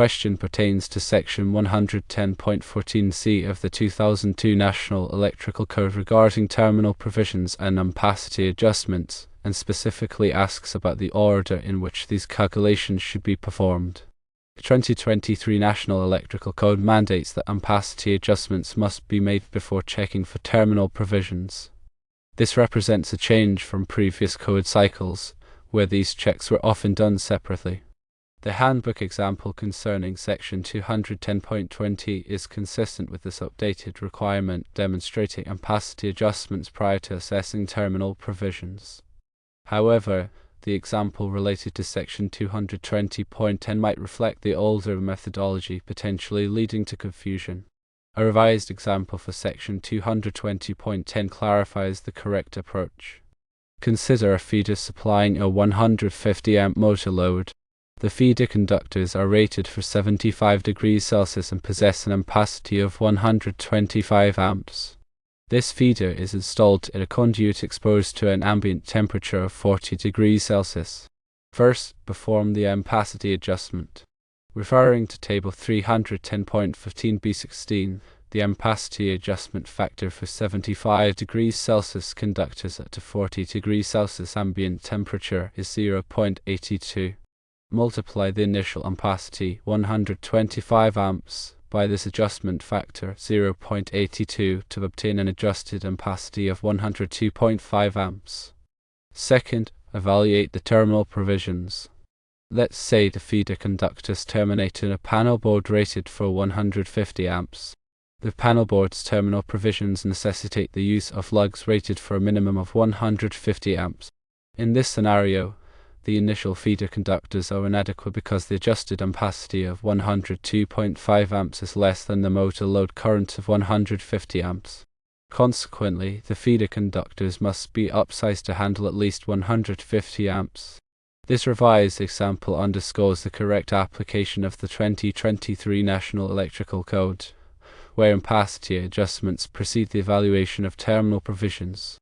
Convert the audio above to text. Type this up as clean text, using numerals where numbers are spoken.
question pertains to Section 110.14c of the 2002 National Electrical Code regarding terminal provisions and ampacity adjustments, and specifically asks about the order in which these calculations should be performed. The 2023 National Electrical Code mandates that ampacity adjustments must be made before checking for terminal provisions. This represents a change from previous code cycles, where these checks were often done separately. The handbook example concerning Section 210.20 is consistent with this updated requirement, demonstrating ampacity adjustments prior to assessing terminal provisions. However, the example related to Section 220.10 might reflect the older methodology, potentially leading to confusion. A revised example for Section 220.10 clarifies the correct approach. Consider a feeder supplying a 150 amp motor load. The feeder conductors are rated for 75 degrees Celsius and possess an ampacity of 125 amps. This feeder is installed in a conduit exposed to an ambient temperature of 40 degrees Celsius. First, perform the ampacity adjustment. Referring to Table 310.15b16, the ampacity adjustment factor for 75 degrees Celsius conductors at a 40 degrees Celsius ambient temperature is 0.82. Multiply the initial ampacity, 125 amps, by this adjustment factor, 0.82, to obtain an adjusted ampacity of 102.5 amps. Second, evaluate the terminal provisions. Let's say the feeder conductors terminate in a panel board rated for 150 amps. The panel board's terminal provisions necessitate the use of lugs rated for a minimum of 150 amps. In this scenario, the initial feeder conductors are inadequate because the adjusted ampacity of 102.5 amps is less than the motor load current of 150 amps. Consequently, the feeder conductors must be upsized to handle at least 150 amps. This revised example underscores the correct application of the 2023 National Electrical Code, where ampacity adjustments precede the evaluation of terminal provisions.